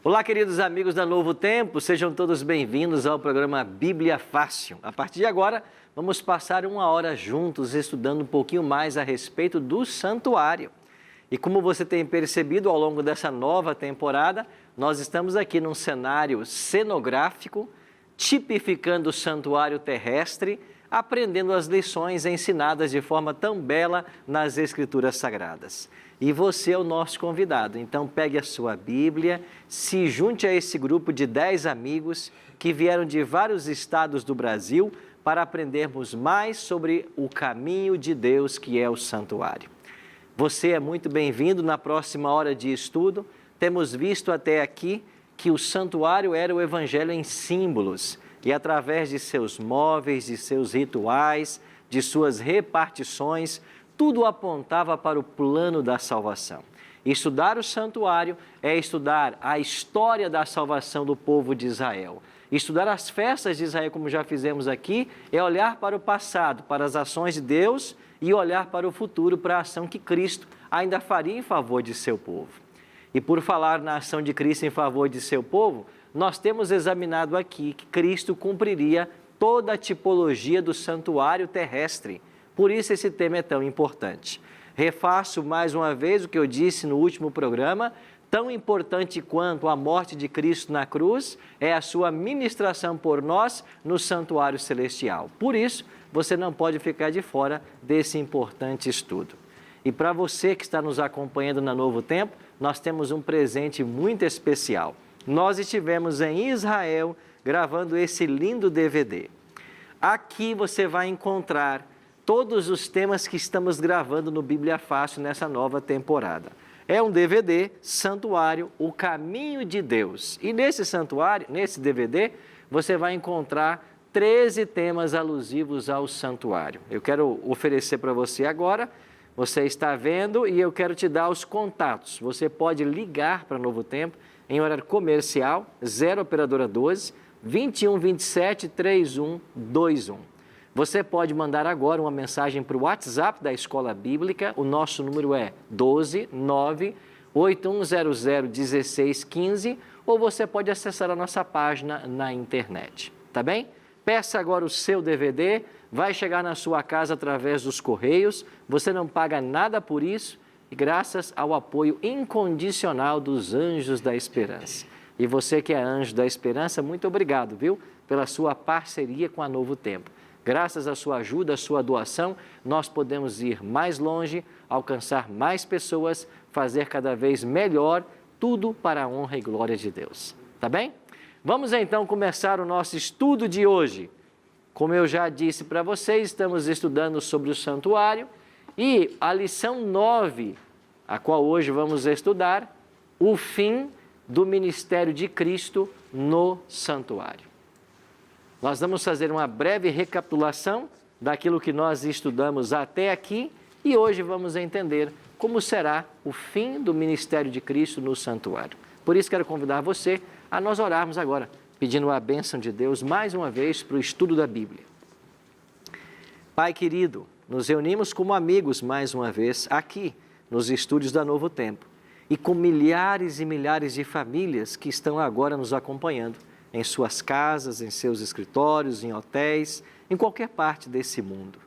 Olá, queridos amigos da Novo Tempo, sejam todos bem-vindos ao programa Bíblia Fácil. A partir de agora, vamos passar uma hora juntos estudando um pouquinho mais a respeito do santuário. E como você tem percebido ao longo dessa nova temporada, nós estamos aqui num cenário cenográfico, tipificando o santuário terrestre, aprendendo as lições ensinadas de forma tão bela nas Escrituras Sagradas. E você é o nosso convidado, então pegue a sua Bíblia, se junte a esse grupo de 10 amigos que vieram de vários estados do Brasil para aprendermos mais sobre o caminho de Deus que é o santuário. Você é muito bem-vindo na próxima hora de estudo. Temos visto até aqui que o santuário era o Evangelho em símbolos e através de seus móveis, de seus rituais, de suas repartições, tudo apontava para o plano da salvação. Estudar o santuário é estudar a história da salvação do povo de Israel. Estudar as festas de Israel, como já fizemos aqui, é olhar para o passado, para as ações de Deus e olhar para o futuro, para a ação que Cristo ainda faria em favor de seu povo. E por falar na ação de Cristo em favor de seu povo, nós temos examinado aqui que Cristo cumpriria toda a tipologia do santuário terrestre. Por isso esse tema é tão importante. Refaço mais uma vez o que eu disse no último programa, tão importante quanto a morte de Cristo na cruz é a sua ministração por nós no santuário celestial. Por isso, você não pode ficar de fora desse importante estudo. E para você que está nos acompanhando na Novo Tempo, nós temos um presente muito especial. Nós estivemos em Israel gravando esse lindo DVD. Aqui você vai encontrar todos os temas que estamos gravando no Bíblia Fácil nessa nova temporada. É um DVD, Santuário, o Caminho de Deus. E nesse santuário, nesse DVD, você vai encontrar 13 temas alusivos ao santuário. Eu quero oferecer para você agora, você está vendo e eu quero te dar os contatos. Você pode ligar para Novo Tempo em horário comercial, 0 operadora 12, 21 27 31 21. Você pode mandar agora uma mensagem para o WhatsApp da Escola Bíblica. O nosso número é 12 9 8100 1615 ou você pode acessar a nossa página na internet, tá bem? Peça agora o seu DVD, vai chegar na sua casa através dos correios, você não paga nada por isso e graças ao apoio incondicional dos Anjos da Esperança. E você que é Anjo da Esperança, muito obrigado, viu? Pela sua parceria com a Novo Tempo. Graças à sua ajuda, à sua doação, nós podemos ir mais longe, alcançar mais pessoas, fazer cada vez melhor, tudo para a honra e glória de Deus. Tá bem? Vamos então começar o nosso estudo de hoje. Como eu já disse para vocês, estamos estudando sobre o santuário e a lição 9, a qual hoje vamos estudar, o fim do ministério de Cristo no santuário. Nós vamos fazer uma breve recapitulação daquilo que nós estudamos até aqui e hoje vamos entender como será o fim do ministério de Cristo no santuário. Por isso quero convidar você a nós orarmos agora, pedindo a bênção de Deus mais uma vez para o estudo da Bíblia. Pai querido, nos reunimos como amigos mais uma vez aqui nos estúdios da Novo Tempo e com milhares e milhares de famílias que estão agora nos acompanhando em suas casas, em seus escritórios, em hotéis, em qualquer parte desse mundo.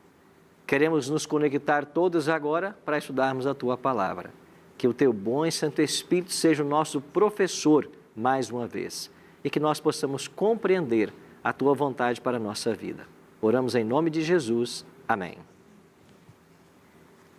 Queremos nos conectar todos agora para estudarmos a Tua Palavra. Que o Teu bom e Santo Espírito seja o nosso professor mais uma vez e que nós possamos compreender a Tua vontade para a nossa vida. Oramos em nome de Jesus. Amém.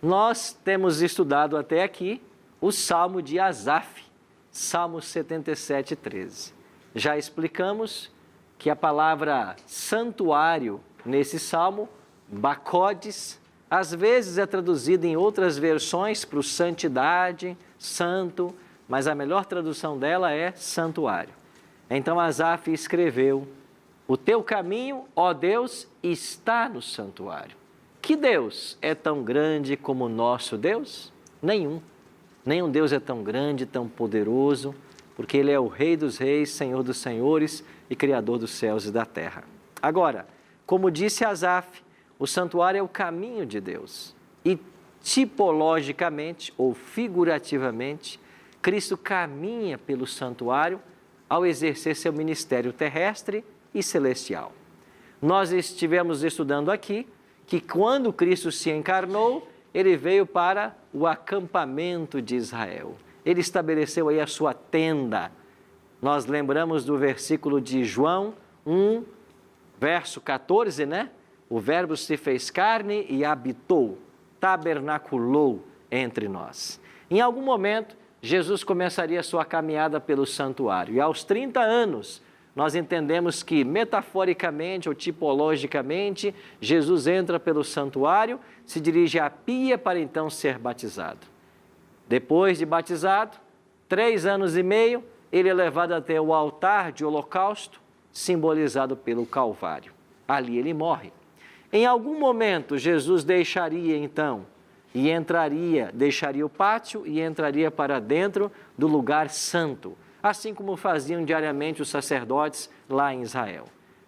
Nós temos estudado até aqui o Salmo de Asaf, Salmo 77, 13. Já explicamos que a palavra santuário nesse salmo, bacodes, às vezes é traduzida em outras versões para o santidade, santo, mas a melhor tradução dela é santuário. Então Asaf escreveu: o teu caminho, ó Deus, está no santuário. Que Deus é tão grande como o nosso Deus? Nenhum. Nenhum Deus é tão grande, tão poderoso, porque Ele é o Rei dos Reis, Senhor dos Senhores e Criador dos céus e da terra. Agora, como disse Asaf, o santuário é o caminho de Deus. E tipologicamente ou figurativamente, Cristo caminha pelo santuário ao exercer seu ministério terrestre e celestial. Nós estivemos estudando aqui que quando Cristo se encarnou, ele veio para o acampamento de Israel. Ele estabeleceu aí a sua tenda. Nós lembramos do versículo de João 1, verso 14, né? O Verbo se fez carne e habitou, tabernaculou entre nós. Em algum momento, Jesus começaria a sua caminhada pelo santuário. E aos 30 anos, nós entendemos que, metaforicamente ou tipologicamente, Jesus entra pelo santuário, se dirige à pia para então ser batizado. Depois de batizado, 3 anos e meio, ele é levado até o altar de holocausto, simbolizado pelo Calvário. Ali ele morre. Em algum momento, Jesus deixaria então e deixaria o pátio e entraria para dentro do lugar santo, assim como faziam diariamente os sacerdotes lá em Israel.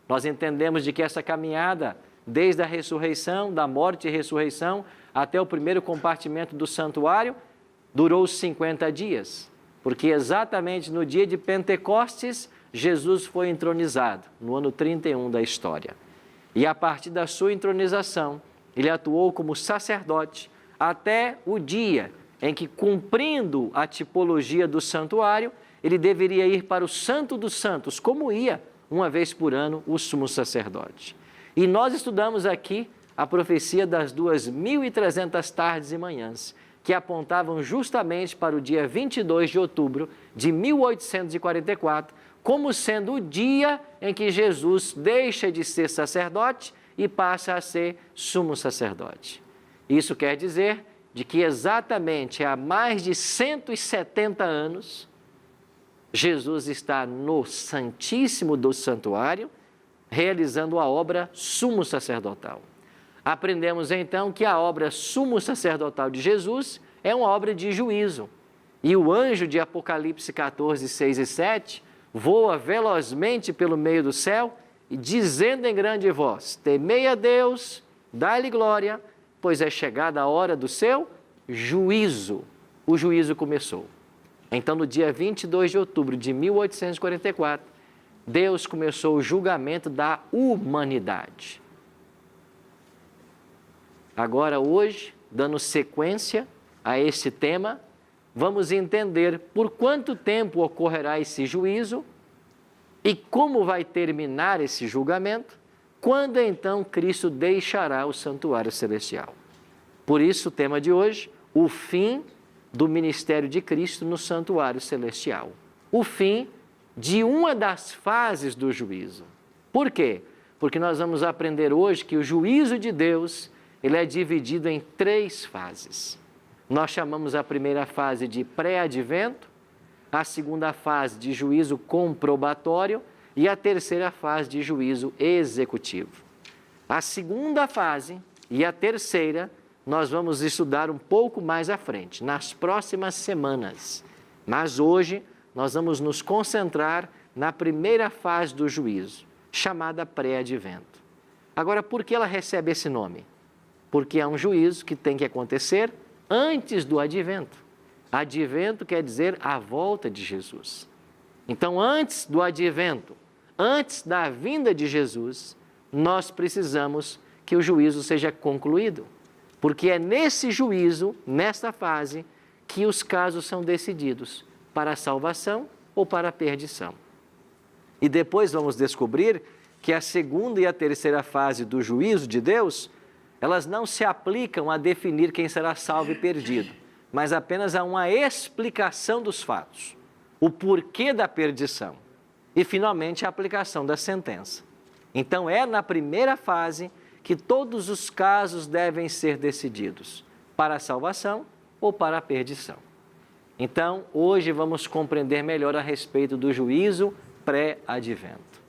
Nós entendemos de que essa caminhada, desde a ressurreição, da morte e ressurreição, até o primeiro compartimento do santuário, durou 50 dias, porque exatamente no dia de Pentecostes, Jesus foi entronizado, no ano 31 da história. E a partir da sua entronização, ele atuou como sacerdote até o dia em que, cumprindo a tipologia do santuário, ele deveria ir para o Santo dos Santos, como ia, uma vez por ano, o sumo sacerdote. E nós estudamos aqui a profecia das 2.300 tardes e manhãs, que apontavam justamente para o dia 22 de outubro de 1844, como sendo o dia em que Jesus deixa de ser sacerdote e passa a ser sumo sacerdote. Isso quer dizer de que exatamente há mais de 170 anos, Jesus está no Santíssimo do Santuário, realizando a obra sumo sacerdotal. Aprendemos então que a obra sumo sacerdotal de Jesus é uma obra de juízo. E o anjo de Apocalipse 14, 6 e 7 voa velozmente pelo meio do céu e dizendo em grande voz: temei a Deus, dai-lhe glória, pois é chegada a hora do seu juízo. O juízo começou. Então, no dia 22 de outubro de 1844, Deus começou o julgamento da humanidade. Agora, hoje, dando sequência a esse tema, vamos entender por quanto tempo ocorrerá esse juízo e como vai terminar esse julgamento, quando então Cristo deixará o santuário celestial. Por isso, o tema de hoje, o fim do ministério de Cristo no santuário celestial. O fim de uma das fases do juízo. Por quê? Porque nós vamos aprender hoje que o juízo de Deus, ele é dividido em 3 fases. Nós chamamos a primeira fase de pré-advento, a segunda fase de juízo comprobatório e a terceira fase de juízo executivo. A segunda fase e a terceira nós vamos estudar um pouco mais à frente, nas próximas semanas. Mas hoje nós vamos nos concentrar na primeira fase do juízo, chamada pré-advento. Agora, por que ela recebe esse nome? Porque é um juízo que tem que acontecer antes do advento. Advento quer dizer a volta de Jesus. Então, antes do advento, antes da vinda de Jesus, nós precisamos que o juízo seja concluído. Porque é nesse juízo, nesta fase, que os casos são decididos para a salvação ou para a perdição. E depois vamos descobrir que a segunda e a terceira fase do juízo de Deus, elas não se aplicam a definir quem será salvo e perdido, mas apenas a uma explicação dos fatos, o porquê da perdição e, finalmente, a aplicação da sentença. Então, é na primeira fase que todos os casos devem ser decididos para a salvação ou para a perdição. Então, hoje vamos compreender melhor a respeito do juízo pré-advento.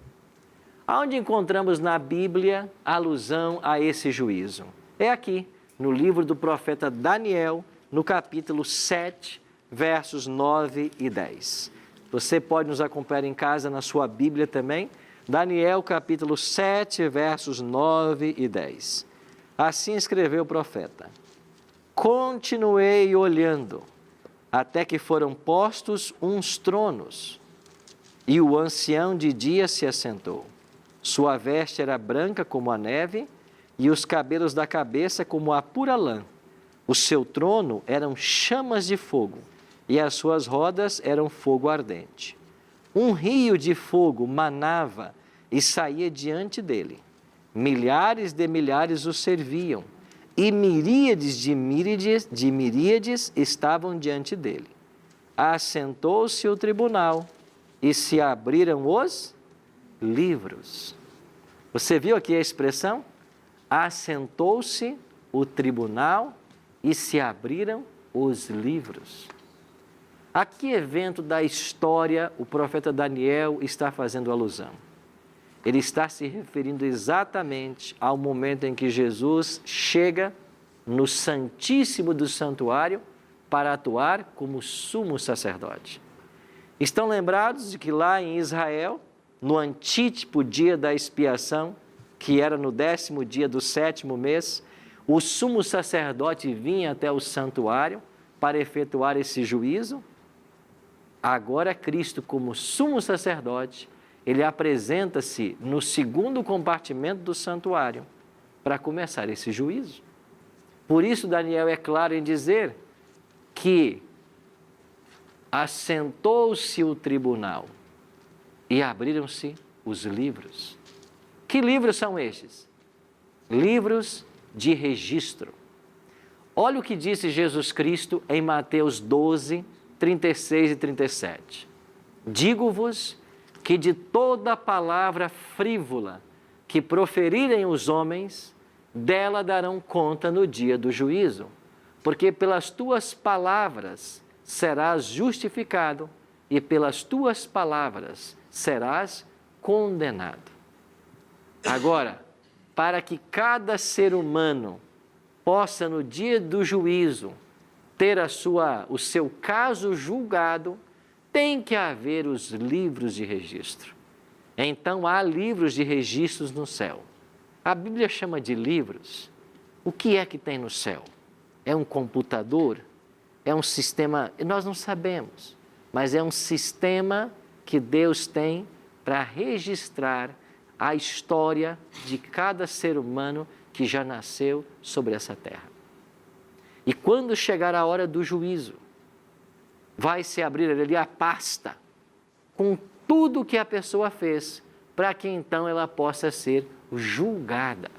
Aonde encontramos na Bíblia alusão a esse juízo? É aqui, no livro do profeta Daniel, no capítulo 7, versos 9 e 10. Você pode nos acompanhar em casa na sua Bíblia também. Daniel, capítulo 7, versos 9 e 10. Assim escreveu o profeta: continuei olhando, até que foram postos uns tronos, E o ancião de dia se assentou. Sua veste era branca como a neve, e os cabelos da cabeça como a pura lã. O seu trono eram chamas de fogo, e as suas rodas eram fogo ardente. Um rio de fogo manava e saía diante dele. Milhares de milhares o serviam, e miríades de miríades estavam diante dele. Assentou-se o tribunal, e se abriram os livros. Você viu aqui a expressão? Assentou-se o tribunal e se abriram os livros. A que evento da história o profeta Daniel está fazendo alusão? Ele está se referindo exatamente ao momento em que Jesus chega no Santíssimo do Santuário para atuar como sumo sacerdote. Estão lembrados de que lá em Israel, no antítipo dia da expiação, que era no 10º dia do 7º mês, o sumo sacerdote vinha até o santuário para efetuar esse juízo? Agora Cristo, como sumo sacerdote, ele apresenta-se no segundo compartimento do santuário para começar esse juízo. Por isso Daniel é claro em dizer que assentou-se o tribunal e abriram-se os livros. Que livros são estes? Livros de registro. Olha o que disse Jesus Cristo em Mateus 12, 36 e 37. Digo-vos que de toda palavra frívola que proferirem os homens, dela darão conta no dia do juízo, porque pelas tuas palavras serás justificado e pelas tuas palavras serás condenado. Agora, para que cada ser humano possa no dia do juízo ter o seu caso julgado, tem que haver os livros de registro. Então há livros de registros no céu. A Bíblia chama de livros. O que é que tem no céu? É um computador? É um sistema? Nós não sabemos, mas é um sistema que Deus tem para registrar a história de cada ser humano que já nasceu sobre essa terra. E quando chegar a hora do juízo, vai se abrir ali a pasta com tudo que a pessoa fez, para que então ela possa ser julgada.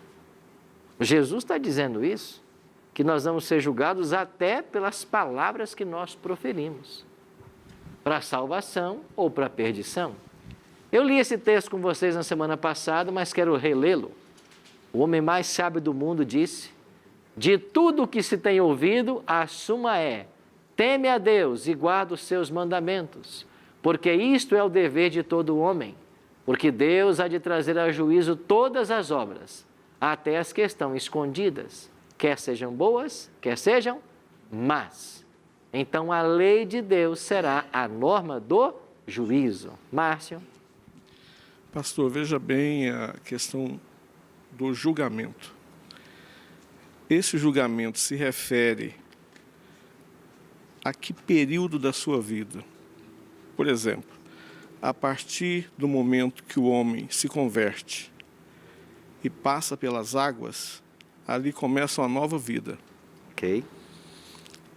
Jesus está dizendo isso, que nós vamos ser julgados até pelas palavras que nós proferimos, para salvação ou para perdição. Eu li esse texto com vocês na semana passada, mas quero relê-lo. O homem mais sábio do mundo disse: de tudo o que se tem ouvido, a suma é: teme a Deus e guarda os seus mandamentos, porque isto é o dever de todo homem, porque Deus há de trazer a juízo todas as obras, até as que estão escondidas, quer sejam boas, quer sejam más. Então a lei de Deus será a norma do juízo. Márcio? Pastor, veja bem a questão do julgamento. Esse julgamento se refere a que período da sua vida? Por exemplo, a partir do momento que o homem se converte e passa pelas águas, ali começa uma nova vida. Ok.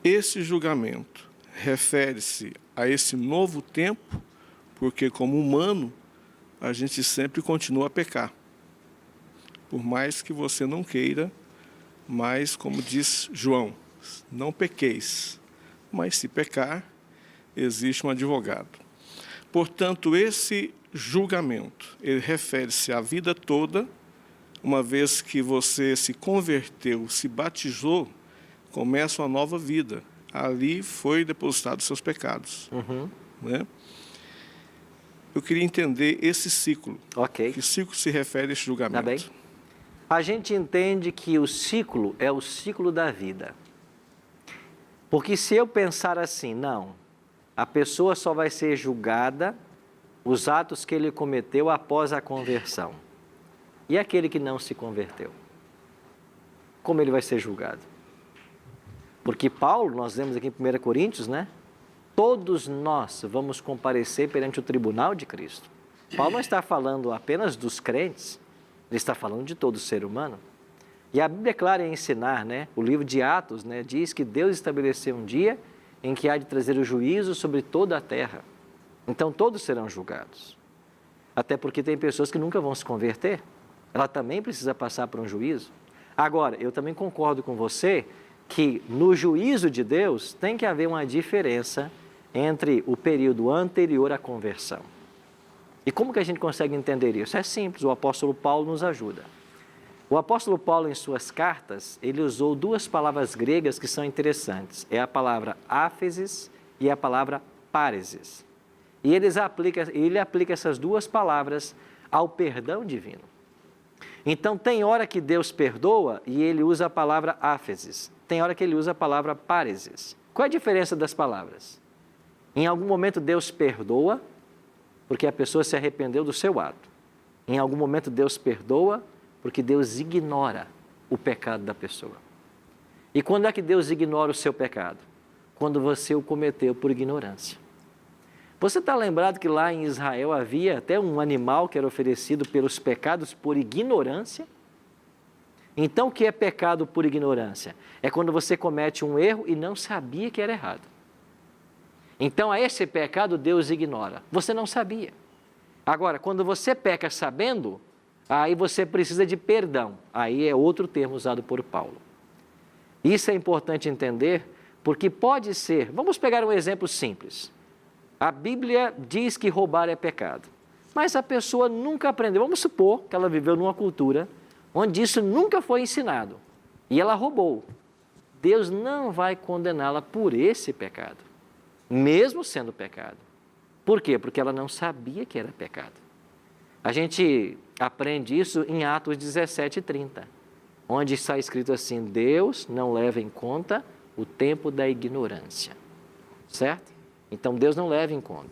Esse julgamento refere-se a esse novo tempo, porque como humano, a gente sempre continua a pecar. Por mais que você não queira, mas como diz João, não pequeis, mas se pecar, existe um advogado. Portanto, esse julgamento, ele refere-se à vida toda. Uma vez que você se converteu, se batizou, começa uma nova vida. Ali foi depositado seus pecados. Né? Eu queria entender esse ciclo. Ok. Que ciclo se refere a esse julgamento? Tá bem. A gente entende que o ciclo é o ciclo da vida. Porque se eu pensar assim, não, a pessoa só vai ser julgada os atos que ele cometeu após a conversão. E aquele que não se converteu? Como ele vai ser julgado? Porque Paulo, nós vemos aqui em 1 Coríntios, né? todos nós vamos comparecer perante o tribunal de Cristo. Paulo não está falando apenas dos crentes, ele está falando de todo ser humano. E a Bíblia é clara em ensinar, né? O livro de Atos, né, diz que Deus estabeleceu um dia em que há de trazer o juízo sobre toda a terra. Então todos serão julgados. Até porque tem pessoas que nunca vão se converter. Ela também precisa passar por um juízo. Agora, eu também concordo com você que no juízo de Deus tem que haver uma diferença entre o período anterior à conversão. E como que a gente consegue entender isso? É simples, o apóstolo Paulo nos ajuda. O apóstolo Paulo, em suas cartas, ele usou duas palavras gregas que são interessantes. É a palavra áfesis e a palavra páresis. E ele aplica essas duas palavras ao perdão divino. Então, tem hora que Deus perdoa e ele usa a palavra áfesis. Tem hora que ele usa a palavra páresis. Qual é a diferença das palavras? Em algum momento Deus perdoa, porque a pessoa se arrependeu do seu ato. Em algum momento Deus perdoa, porque Deus ignora o pecado da pessoa. E quando é que Deus ignora o seu pecado? Quando você o cometeu por ignorância. Você está lembrado que lá em Israel havia até um animal que era oferecido pelos pecados por ignorância? Então, o que é pecado por ignorância? É quando você comete um erro e não sabia que era errado. Então, a esse pecado Deus ignora. Você não sabia. Agora, quando você peca sabendo, aí você precisa de perdão. Aí é outro termo usado por Paulo. Isso é importante entender, porque pode ser... Vamos pegar um exemplo simples. A Bíblia diz que roubar é pecado, mas a pessoa nunca aprendeu. Vamos supor que ela viveu numa cultura onde isso nunca foi ensinado e ela roubou. Deus não vai condená-la por esse pecado, mesmo sendo pecado. Por quê? Porque ela não sabia que era pecado. A gente aprende isso em Atos 17:30, onde está escrito assim: Deus não leva em conta o tempo da ignorância, certo? Então, Deus não leva em conta.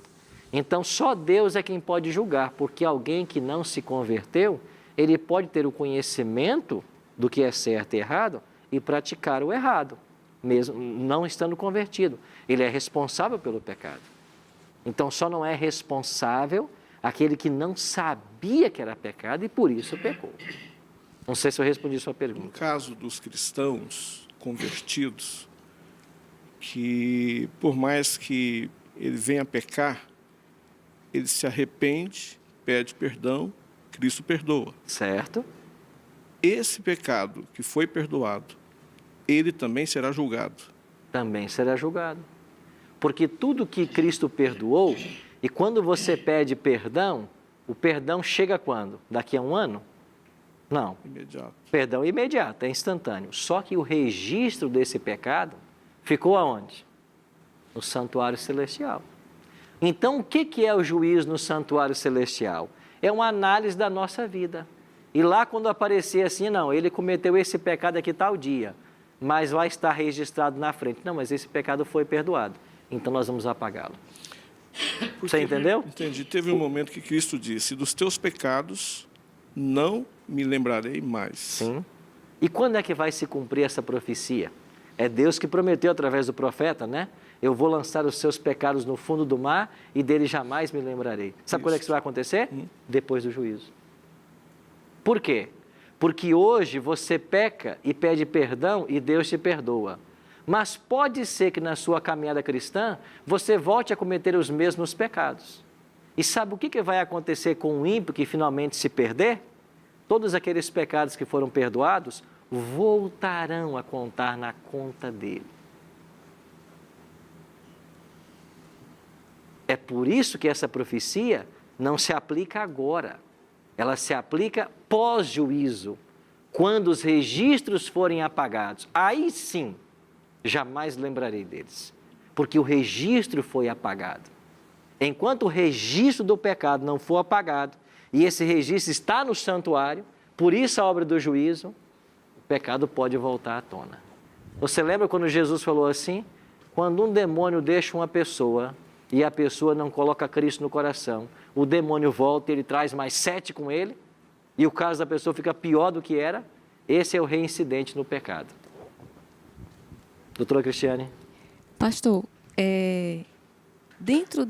Então, só Deus é quem pode julgar, porque alguém que não se converteu, ele pode ter o conhecimento do que é certo e errado e praticar o errado, mesmo não estando convertido. Ele é responsável pelo pecado. Então, só não é responsável aquele que não sabia que era pecado e por isso pecou. Não sei se eu respondi a sua pergunta. No caso dos cristãos convertidos, que por mais que ele venha a pecar, ele se arrepende, pede perdão, Cristo perdoa. Certo. Esse pecado que foi perdoado, ele também será julgado. Também será julgado. Porque tudo que Cristo perdoou, e quando você pede perdão, o perdão chega quando? Daqui a um ano? Não. Imediato. Perdão imediato, é instantâneo. Só que o registro desse pecado ficou aonde? No santuário celestial. Então, o que é o juízo no santuário celestial? É uma análise da nossa vida. E lá, quando aparecer assim, não, ele cometeu esse pecado aqui tal dia, mas vai estar registrado na frente. Não, mas esse pecado foi perdoado. Então, nós vamos apagá-lo. Você entendeu? Entendi. Teve um momento que Cristo disse: dos teus pecados não me lembrarei mais. Sim. E quando é que vai se cumprir essa profecia? É Deus que prometeu através do profeta, né? Eu vou lançar os seus pecados no fundo do mar e dele jamais me lembrarei. Sabe quando é que isso vai acontecer? Depois do juízo. Por quê? Porque hoje você peca e pede perdão e Deus te perdoa. Mas pode ser que na sua caminhada cristã você volte a cometer os mesmos pecados. E sabe o que vai acontecer com o ímpio que finalmente se perder? Todos aqueles pecados que foram perdoados voltarão a contar na conta dele. É por isso que essa profecia não se aplica agora. Ela se aplica pós-juízo, quando os registros forem apagados. Aí sim, jamais lembrarei deles, porque o registro foi apagado. Enquanto o registro do pecado não for apagado, e esse registro está no santuário, por isso a obra do juízo, o pecado pode voltar à tona. Você lembra quando Jesus falou assim? Quando um demônio deixa uma pessoa e a pessoa não coloca Cristo no coração, o demônio volta e ele traz mais 7 com ele, e o caso da pessoa fica pior do que era. Esse é o reincidente no pecado. Doutora Cristiane? Pastor, dentro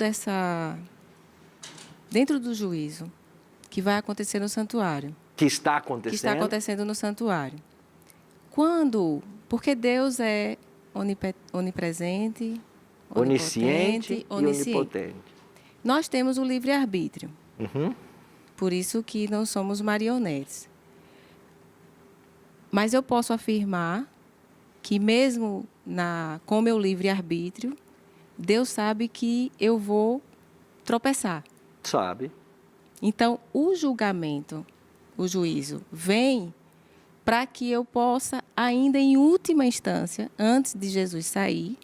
do juízo que vai acontecer no santuário, Que está que está acontecendo no santuário, porque Deus é onipresente, Onisciente e onisciente. onipotente. Nós temos o livre-arbítrio, Uhum. por isso que não somos marionetes. Mas eu posso afirmar que mesmo com meu livre-arbítrio, Deus sabe que eu vou tropeçar. Sabe? Então, o julgamento, o juízo, vem para que eu possa, ainda em última instância, antes de Jesus sair,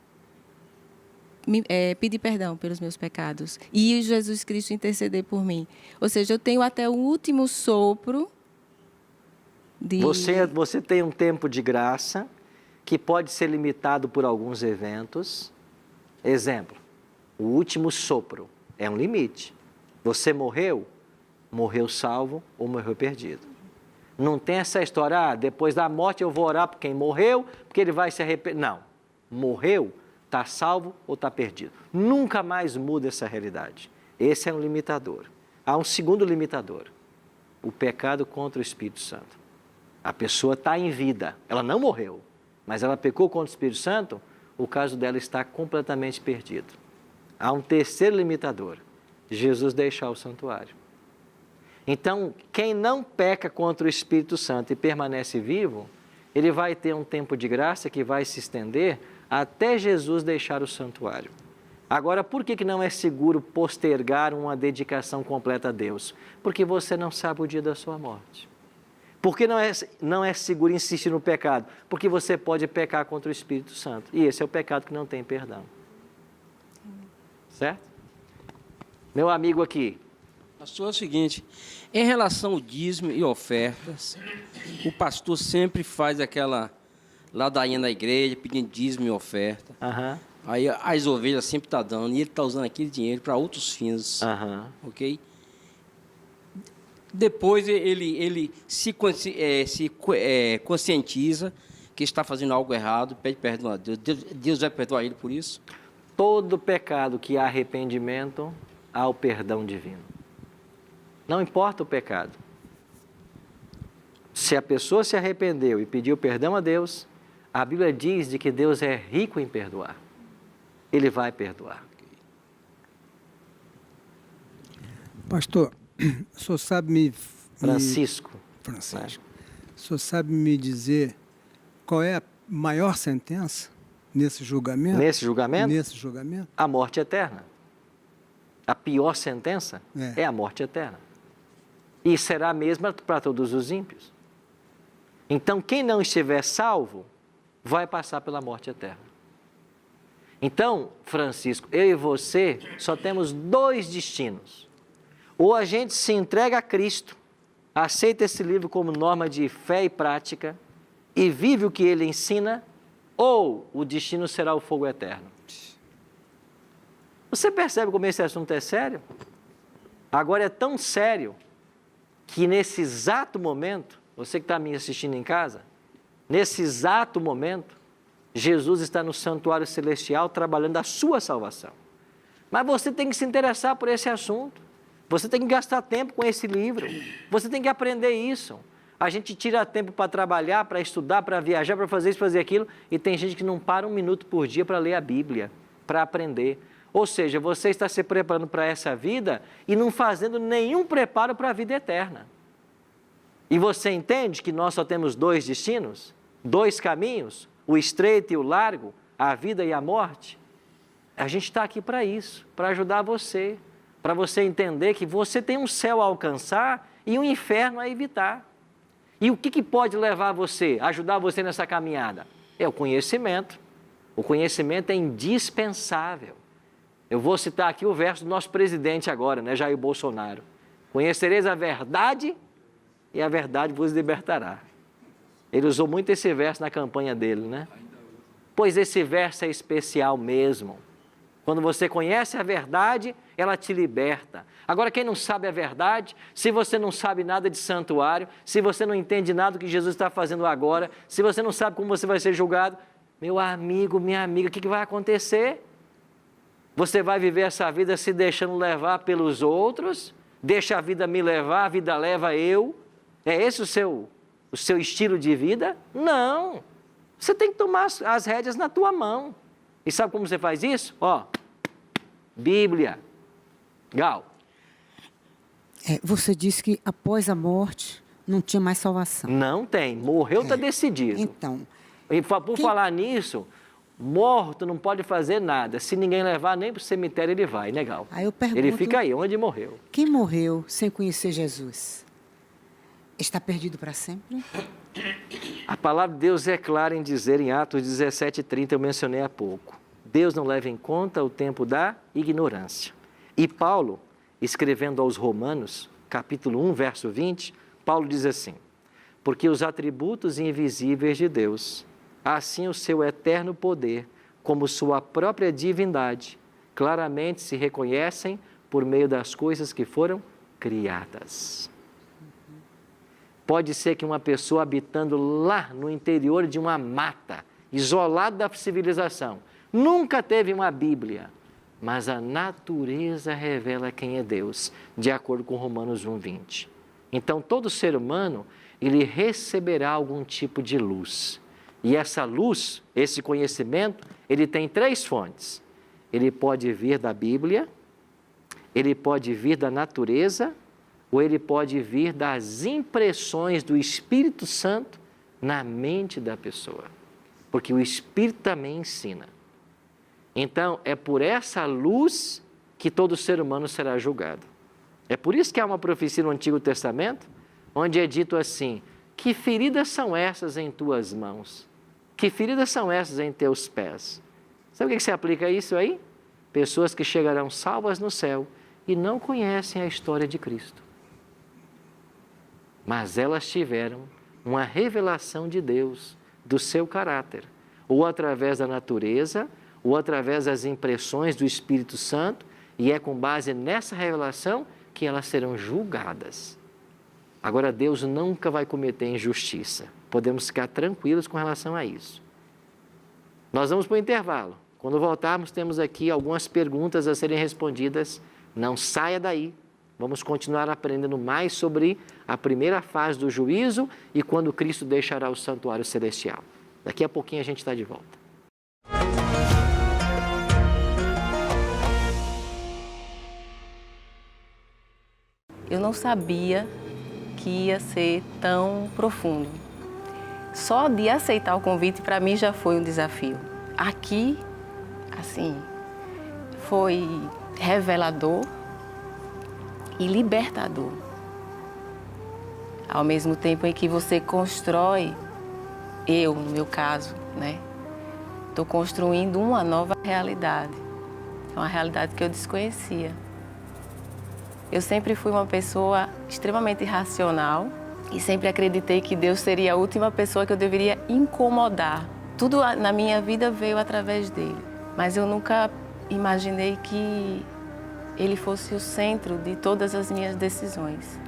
pedir perdão pelos meus pecados e Jesus Cristo interceder por mim. Ou seja, eu tenho até o último sopro de... Você tem um tempo de graça que pode ser limitado por alguns eventos. Exemplo, o último sopro é um limite. Você morreu salvo ou morreu perdido. Não tem essa história, depois da morte eu vou orar por quem morreu, porque ele vai se arrepender. Não, morreu, está salvo ou está perdido. Nunca mais muda essa realidade. Esse é um limitador. Há um segundo limitador, o pecado contra o Espírito Santo. A pessoa está em vida, ela não morreu, mas ela pecou contra o Espírito Santo, o caso dela está completamente perdido. Há um terceiro limitador, Jesus deixar o santuário. Então, quem não peca contra o Espírito Santo e permanece vivo, ele vai ter um tempo de graça que vai se estender até Jesus deixar o santuário. Agora, por que não é seguro postergar uma dedicação completa a Deus? Porque você não sabe o dia da sua morte. Por que não é seguro insistir no pecado? Porque você pode pecar contra o Espírito Santo. E esse é o pecado que não tem perdão. Certo? Meu amigo aqui. Pastor, é o seguinte, em relação ao dízimo e ofertas, o pastor sempre faz aquela ladainha na igreja, pedindo dízimo e oferta. Aham. Aí as ovelhas sempre estão dando, e ele está usando aquele dinheiro para outros fins. Aham. Ok? Depois ele se conscientiza que está fazendo algo errado, pede perdão a Deus. Deus vai perdoar ele por isso? Todo pecado que há arrependimento, há o perdão divino. Não importa o pecado. Se a pessoa se arrependeu e pediu perdão a Deus, a Bíblia diz de que Deus é rico em perdoar. Ele vai perdoar. Pastor, o senhor sabe Francisco. Francisco, o senhor sabe me dizer qual é a maior sentença nesse julgamento? Nesse julgamento? Nesse julgamento? A morte eterna. A pior sentença é a morte eterna. E será a mesma para todos os ímpios. Então, quem não estiver salvo, vai passar pela morte eterna. Então, Francisco, eu e você só temos dois destinos. Ou a gente se entrega a Cristo, aceita esse livro como norma de fé e prática e vive o que ele ensina, ou o destino será o fogo eterno. Você percebe como esse assunto é sério? Agora é tão sério que nesse exato momento, você que está me assistindo em casa, nesse exato momento, Jesus está no santuário celestial trabalhando a sua salvação. Mas você tem que se interessar por esse assunto. Você tem que gastar tempo com esse livro. Você tem que aprender isso. A gente tira tempo para trabalhar, para estudar, para viajar, para fazer isso, fazer aquilo. E tem gente que não para um minuto por dia para ler a Bíblia, para aprender. Ou seja, você está se preparando para essa vida e não fazendo nenhum preparo para a vida eterna. E você entende que nós só temos dois destinos? Dois caminhos? O estreito e o largo? A vida e a morte? A gente está aqui para isso, para ajudar você. Para você entender que você tem um céu a alcançar e um inferno a evitar. E o que pode levar você, ajudar você nessa caminhada? É o conhecimento. O conhecimento é indispensável. Eu vou citar aqui o verso do nosso presidente agora, né, Jair Bolsonaro. Conhecereis a verdade e a verdade vos libertará. Ele usou muito esse verso na campanha dele, né? Pois esse verso é especial mesmo. Quando você conhece a verdade, ela te liberta. Agora, quem não sabe a verdade, se você não sabe nada de santuário, se você não entende nada do que Jesus está fazendo agora, se você não sabe como você vai ser julgado, meu amigo, minha amiga, o que vai acontecer? Você vai viver essa vida se deixando levar pelos outros? Deixa a vida me levar, a vida leva eu? É esse o seu estilo de vida? Não. Você tem que tomar as rédeas na tua mão. E sabe como você faz isso? Ó, Bíblia. Gal. Você disse que após a morte não tinha mais salvação. Não tem. Morreu, está decidido. Então, E por falar nisso, morto não pode fazer nada. Se ninguém levar nem para o cemitério, ele vai, né, Gal? aí eu pergunto, Ele fica aí, onde morreu. quem morreu sem conhecer Jesus está perdido para sempre? A palavra de Deus é clara em dizer em Atos 17:30, eu mencionei há pouco. Deus não leva em conta o tempo da ignorância. E Paulo, escrevendo aos Romanos, capítulo 1, verso 20, Paulo diz assim: porque os atributos invisíveis de Deus, assim o seu eterno poder, como sua própria divindade, claramente se reconhecem por meio das coisas que foram criadas. Pode ser que uma pessoa habitando lá no interior de uma mata, isolada da civilização, nunca teve uma Bíblia, mas a natureza revela quem é Deus, de acordo com Romanos 1:20. Então, todo ser humano, ele receberá algum tipo de luz. E essa luz, esse conhecimento, ele tem 3 fontes. Ele pode vir da Bíblia, ele pode vir da natureza, ou ele pode vir das impressões do Espírito Santo na mente da pessoa. Porque o Espírito também ensina. Então, é por essa luz que todo ser humano será julgado. É por isso que há uma profecia no Antigo Testamento, onde é dito assim: que feridas são essas em tuas mãos? Que feridas são essas em teus pés? Sabe o que se aplica a isso aí? Pessoas que chegarão salvas no céu e não conhecem a história de Cristo. Mas elas tiveram uma revelação de Deus, do seu caráter, ou através da natureza, ou através das impressões do Espírito Santo, e é com base nessa revelação que elas serão julgadas. Agora, Deus nunca vai cometer injustiça. Podemos ficar tranquilos com relação a isso. Nós vamos para o intervalo. Quando voltarmos, temos aqui algumas perguntas a serem respondidas. Não saia daí. Vamos continuar aprendendo mais sobre a primeira fase do juízo e quando Cristo deixará o santuário celestial. Daqui a pouquinho a gente está de volta. Eu não sabia que ia ser tão profundo. Só de aceitar o convite, para mim, já foi um desafio. Aqui, assim, foi revelador e libertador. Ao mesmo tempo em que você constrói, eu, no meu caso, né? Estou construindo uma nova realidade. Uma realidade que eu desconhecia. Eu sempre fui uma pessoa extremamente racional e sempre acreditei que Deus seria a última pessoa que eu deveria incomodar. Tudo na minha vida veio através dele, mas eu nunca imaginei que ele fosse o centro de todas as minhas decisões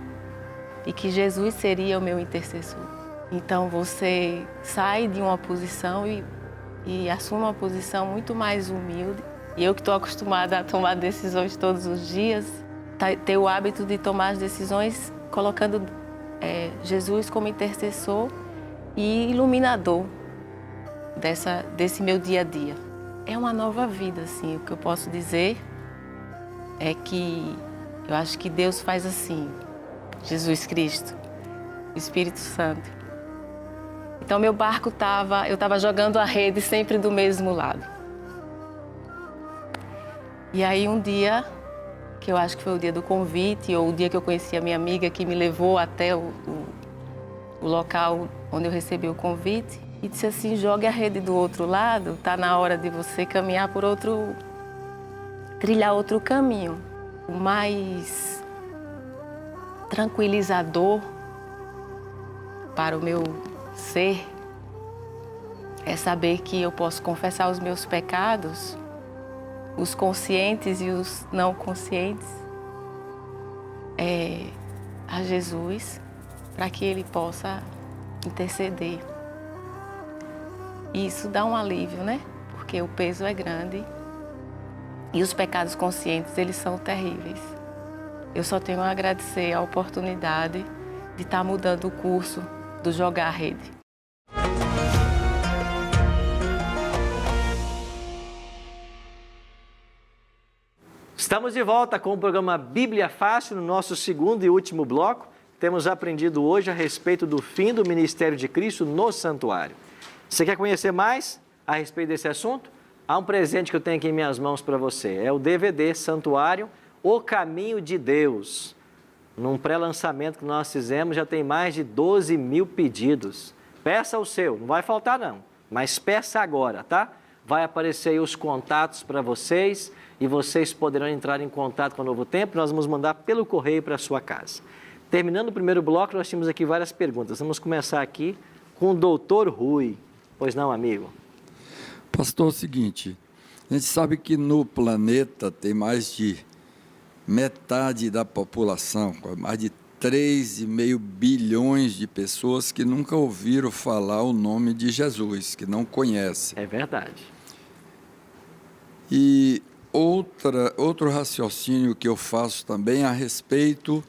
e que Jesus seria o meu intercessor. Então você sai de uma posição e assume uma posição muito mais humilde. E eu que estou acostumada a tomar decisões todos os dias, ter o hábito de tomar as decisões colocando Jesus como intercessor e iluminador desse meu dia a dia. É uma nova vida, assim. O que eu posso dizer é que eu acho que Deus faz assim, Jesus Cristo, o Espírito Santo. Então meu barco eu estava jogando a rede sempre do mesmo lado. E aí um dia, que eu acho que foi o dia do convite, ou o dia que eu conheci a minha amiga que me levou até o local onde eu recebi o convite, e disse assim: jogue a rede do outro lado, está na hora de você caminhar trilhar outro caminho. O mais tranquilizador para o meu ser é saber que eu posso confessar os meus pecados, os conscientes e os não conscientes, a Jesus, para que Ele possa interceder. E isso dá um alívio, né? Porque o peso é grande E os pecados conscientes, eles são terríveis. Eu só tenho a agradecer a oportunidade de estar mudando o curso do Jogar Rede. Estamos de volta com o programa Bíblia Fácil, no nosso segundo e último bloco. Temos aprendido hoje a respeito do fim do ministério de Cristo no santuário. Você quer conhecer mais a respeito desse assunto? Há um presente que eu tenho aqui em minhas mãos para você. É o DVD Santuário, O Caminho de Deus. Num pré-lançamento que nós fizemos, já tem mais de 12 mil pedidos. Peça o seu, não vai faltar não, mas peça agora, tá? Vai aparecer aí os contatos para vocês e vocês poderão entrar em contato com o Novo Tempo. Nós vamos mandar pelo correio para a sua casa. Terminando o primeiro bloco, nós temos aqui várias perguntas. Vamos começar aqui com o doutor Rui. Pois não, amigo? Pastor, é o seguinte, a gente sabe que no planeta tem mais de metade da população, mais de 3,5 bilhões de pessoas que nunca ouviram falar o nome de Jesus, que não conhecem. É verdade. E outro raciocínio que eu faço também a respeito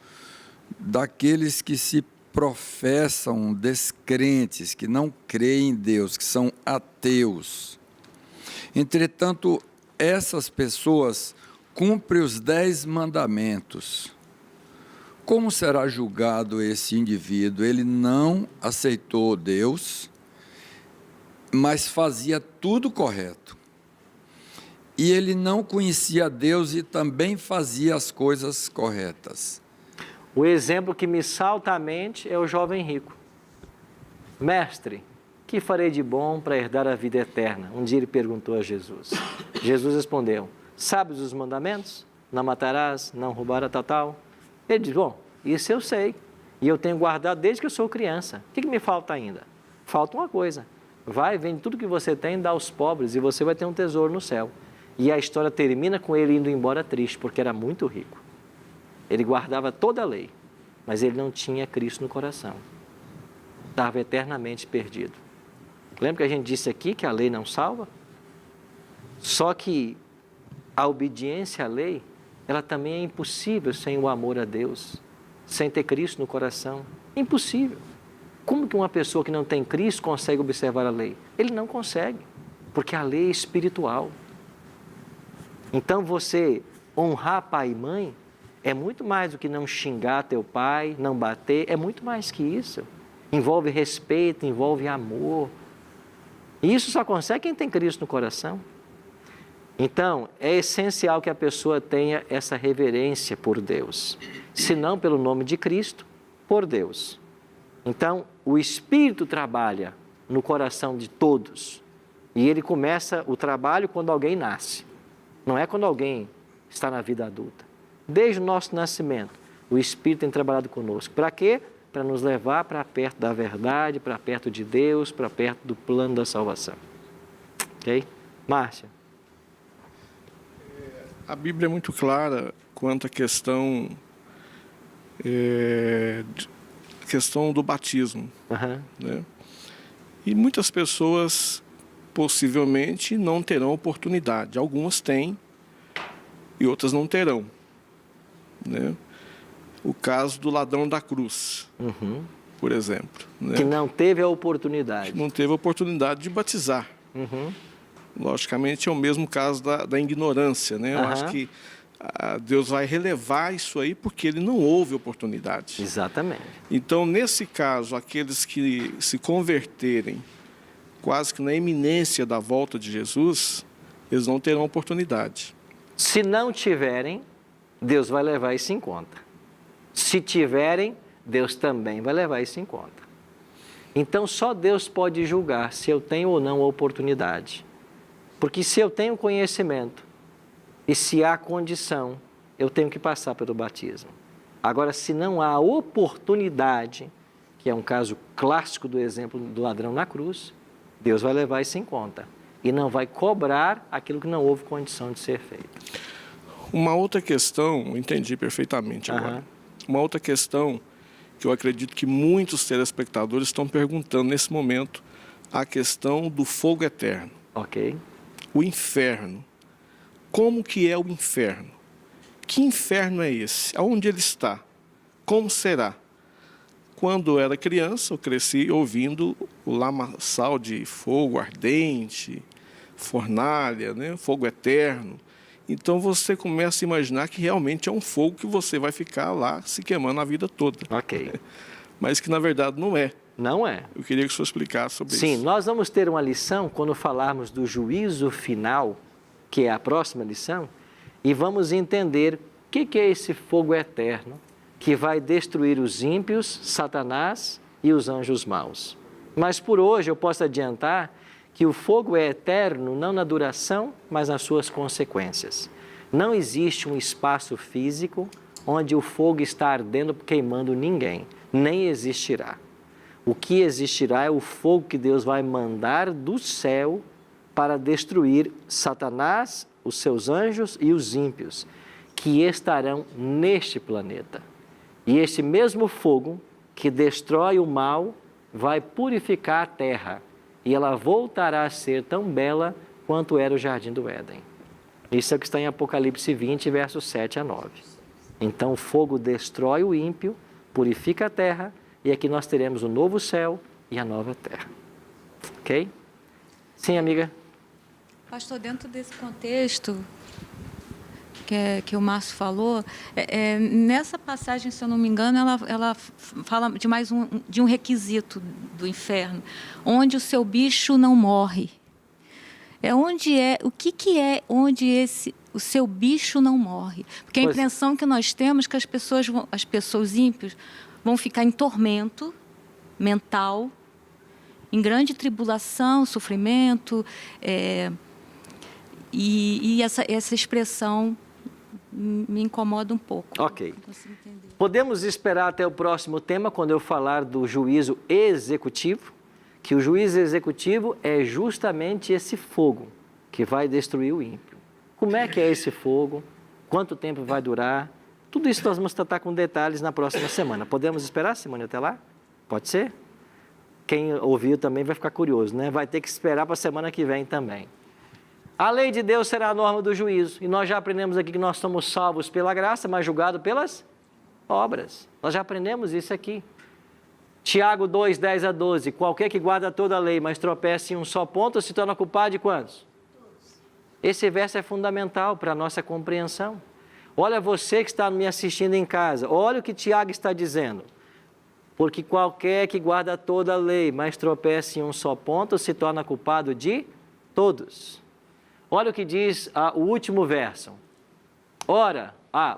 daqueles que se professam descrentes, que não creem em Deus, que são ateus. Entretanto, essas pessoas cumprem os 10 mandamentos. Como será julgado esse indivíduo? Ele não aceitou Deus, mas fazia tudo correto. E ele não conhecia Deus e também fazia as coisas corretas. O exemplo que me salta à mente é o jovem rico. Mestre, que farei de bom para herdar a vida eterna? Um dia ele perguntou a Jesus. Jesus respondeu, sabes os mandamentos? Não matarás, não roubarás, tal. Ele diz, bom, isso eu sei. E eu tenho guardado desde que eu sou criança. O que me falta ainda? Falta uma coisa. Vai, vende tudo que você tem e dá aos pobres e você vai ter um tesouro no céu. E a história termina com ele indo embora triste, porque era muito rico. Ele guardava toda a lei, mas ele não tinha Cristo no coração. Estava eternamente perdido. Lembra que a gente disse aqui que a lei não salva? Só que a obediência à lei, ela também é impossível sem o amor a Deus, sem ter Cristo no coração. Impossível. Como que uma pessoa que não tem Cristo consegue observar a lei? Ele não consegue, porque a lei é espiritual. Então você honrar pai e mãe é muito mais do que não xingar teu pai, não bater, é muito mais que isso. Envolve respeito, envolve amor. E isso só consegue quem tem Cristo no coração. Então, é essencial que a pessoa tenha essa reverência por Deus. Se não pelo nome de Cristo, por Deus. Então, o Espírito trabalha no coração de todos. E ele começa o trabalho quando alguém nasce. Não é quando alguém está na vida adulta. Desde o nosso nascimento, o Espírito tem trabalhado conosco. Para quê? Para nos levar para perto da verdade, para perto de Deus, para perto do plano da salvação. Ok? Márcia? A Bíblia é muito clara quanto à questão do batismo. Uhum. Né? E muitas pessoas possivelmente não terão oportunidade. Algumas têm e outras não terão. Né? O caso do ladrão da cruz, por exemplo. Né? Que não teve a oportunidade. Que não teve a oportunidade de batizar. Logicamente é o mesmo caso da ignorância. Né? Eu acho que Deus vai relevar isso aí porque ele não houve oportunidade. Exatamente. Então, nesse caso, aqueles que se converterem quase que na iminência da volta de Jesus, eles não terão oportunidade. Se não tiverem, Deus vai levar isso em conta. Se tiverem, Deus também vai levar isso em conta. Então, só Deus pode julgar se eu tenho ou não a oportunidade. Porque se eu tenho conhecimento e se há condição, eu tenho que passar pelo batismo. Agora, se não há oportunidade, que é um caso clássico do exemplo do ladrão na cruz, Deus vai levar isso em conta e não vai cobrar aquilo que não houve condição de ser feito. Uma outra questão, entendi perfeitamente agora. Uma outra questão que eu acredito que muitos telespectadores estão perguntando nesse momento, a questão do fogo eterno. Ok. O inferno. como que é o inferno. Que inferno é esse? Aonde ele está? Como será? Quando eu era criança, eu cresci ouvindo o lamaçal de fogo ardente, fornalha, né? Fogo eterno. Então você começa a imaginar que realmente é um fogo que você vai ficar lá se queimando a vida toda. Ok. Mas que na verdade não é. Não é. Eu queria que o senhor explicasse sobre isso. Sim, nós vamos ter uma lição quando falarmos do juízo final, que é a próxima lição, e vamos entender o que é esse fogo eterno que vai destruir os ímpios, Satanás e os anjos maus. Mas por hoje eu posso adiantar que o fogo é eterno não na duração, mas nas suas consequências. Não existe um espaço físico onde o fogo está ardendo, queimando ninguém. Nem existirá. O que existirá é o fogo que Deus vai mandar do céu para destruir Satanás, os seus anjos e os ímpios, que estarão neste planeta. E este mesmo fogo que destrói o mal vai purificar a terra e ela voltará a ser tão bela quanto era o Jardim do Éden. Isso é o que está em Apocalipse 20, versos 7 a 9. Então o fogo destrói o ímpio, purifica a terra e aqui nós teremos o novo céu e a nova terra. Ok? Sim, amiga? Pastor, dentro desse contexto que o Márcio falou, nessa passagem, se eu não me engano, ela fala de de um requisito do inferno, onde o seu bicho não morre. Onde o seu bicho não morre? Porque a impressão que nós temos é que as pessoas ímpias vão ficar em tormento mental, em grande tribulação, sofrimento, e essa expressão me incomoda um pouco. Ok. Podemos esperar até o próximo tema, quando eu falar do juízo executivo, que o juízo executivo é justamente esse fogo que vai destruir o ímpio. Como é que é esse fogo? Quanto tempo vai durar? Tudo isso nós vamos tratar com detalhes na próxima semana. Podemos esperar, Simone, até lá? Pode ser? Quem ouviu também vai ficar curioso, né? Vai ter que esperar para a semana que vem também. A lei de Deus será a norma do juízo. E nós já aprendemos aqui que nós somos salvos pela graça, mas julgados pelas obras. Nós já aprendemos isso aqui. Tiago 2, 10 a 12. Qualquer que guarda toda a lei, mas tropece em um só ponto, se torna culpado de quantos? Esse verso é fundamental para a nossa compreensão. Olha você que está me assistindo em casa. Olha o que Tiago está dizendo. Porque qualquer que guarda toda a lei, mas tropece em um só ponto, se torna culpado de todos. Olha o que diz o último verso. Ora,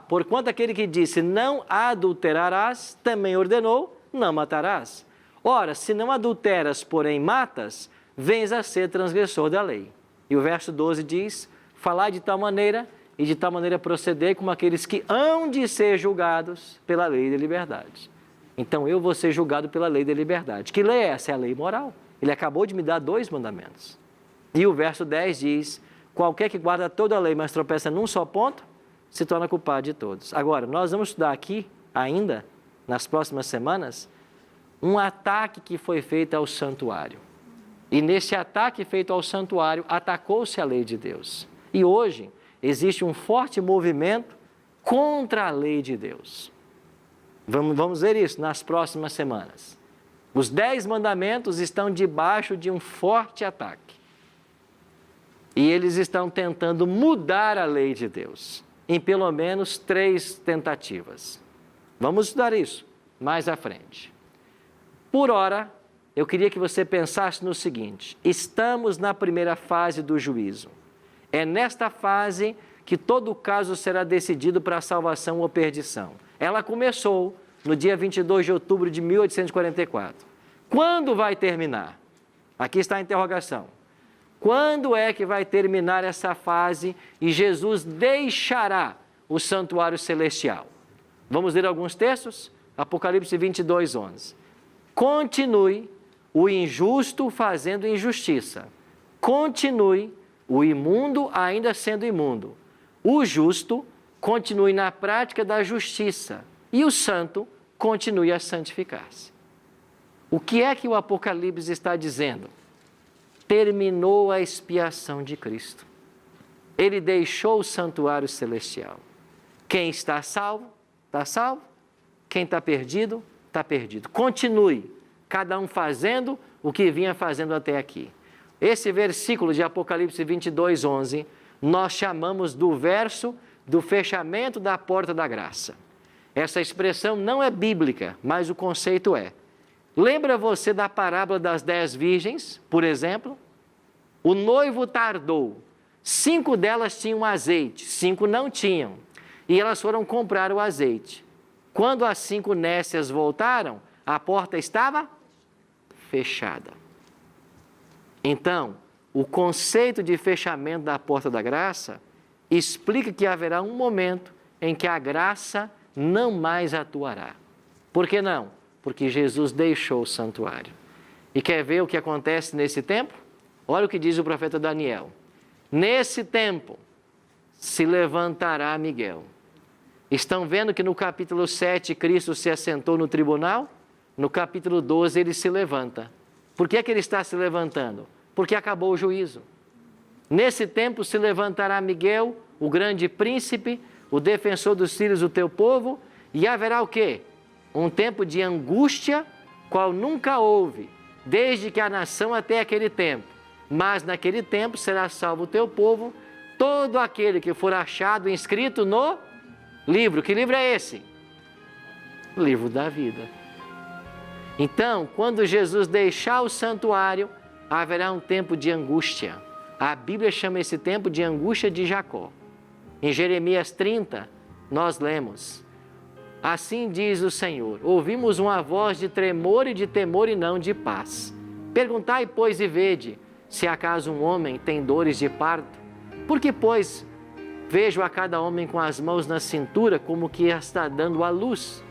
porquanto aquele que disse não adulterarás, também ordenou, não matarás. Ora, se não adulteras, porém matas, vens a ser transgressor da lei. E o verso 12 diz, falai de tal maneira, e de tal maneira proceder como aqueles que hão de ser julgados pela lei da liberdade. Então eu vou ser julgado pela lei da liberdade. Que lei é essa? É a lei moral. Ele acabou de me dar 2 mandamentos. E o verso 10 diz, qualquer que guarda toda a lei, mas tropeça num só ponto, se torna culpado de todos. Agora, nós vamos estudar aqui, ainda, nas próximas semanas, um ataque que foi feito ao santuário. E nesse ataque feito ao santuário, atacou-se a lei de Deus. E hoje, existe um forte movimento contra a lei de Deus. Vamos ver isso nas próximas semanas. Os 10 mandamentos estão debaixo de um forte ataque. E eles estão tentando mudar a lei de Deus, em pelo menos 3 tentativas. Vamos estudar isso mais à frente. Por ora, eu queria que você pensasse no seguinte: estamos na primeira fase do juízo. É nesta fase que todo o caso será decidido para a salvação ou perdição. Ela começou no dia 22 de outubro de 1844. Quando vai terminar? Aqui está a interrogação. Quando é que vai terminar essa fase e Jesus deixará o santuário celestial? Vamos ler alguns textos? Apocalipse 22, 11. Continue o injusto fazendo injustiça. Continue o imundo ainda sendo imundo. O justo continue na prática da justiça. E o santo continue a santificar-se. O que é que o Apocalipse está dizendo? Terminou a expiação de Cristo. Ele deixou o santuário celestial. Quem está salvo, está salvo. Quem está perdido, está perdido. Continue, cada um fazendo o que vinha fazendo até aqui. Esse versículo de Apocalipse 22, 11, nós chamamos do verso do fechamento da porta da graça. Essa expressão não é bíblica, mas o conceito é. Lembra você da parábola das 10 virgens, por exemplo? O noivo tardou. 5 delas tinham azeite, 5 não tinham. E elas foram comprar o azeite. Quando as 5 nécias voltaram, a porta estava fechada. Então, o conceito de fechamento da porta da graça explica que haverá um momento em que a graça não mais atuará. Por que não? Porque Jesus deixou o santuário. E quer ver o que acontece nesse tempo? Olha o que diz o profeta Daniel. Nesse tempo se levantará Miguel. Estão vendo que no capítulo 7 Cristo se assentou no tribunal? No capítulo 12 ele se levanta. Por que ele está se levantando? Porque acabou o juízo. Nesse tempo se levantará Miguel, o grande príncipe, o defensor dos filhos do teu povo, e haverá o quê? Um tempo de angústia, qual nunca houve, desde que a nação até aquele tempo. Mas naquele tempo será salvo o teu povo, todo aquele que for achado inscrito no livro. Que livro é esse? O livro da vida. Então, quando Jesus deixar o santuário, haverá um tempo de angústia. A Bíblia chama esse tempo de angústia de Jacó. Em Jeremias 30, nós lemos: assim diz o Senhor, ouvimos uma voz de tremor e de temor e não de paz. Perguntai, pois, e vede, se acaso um homem tem dores de parto. Porque, pois, vejo a cada homem com as mãos na cintura como que está dando à luz.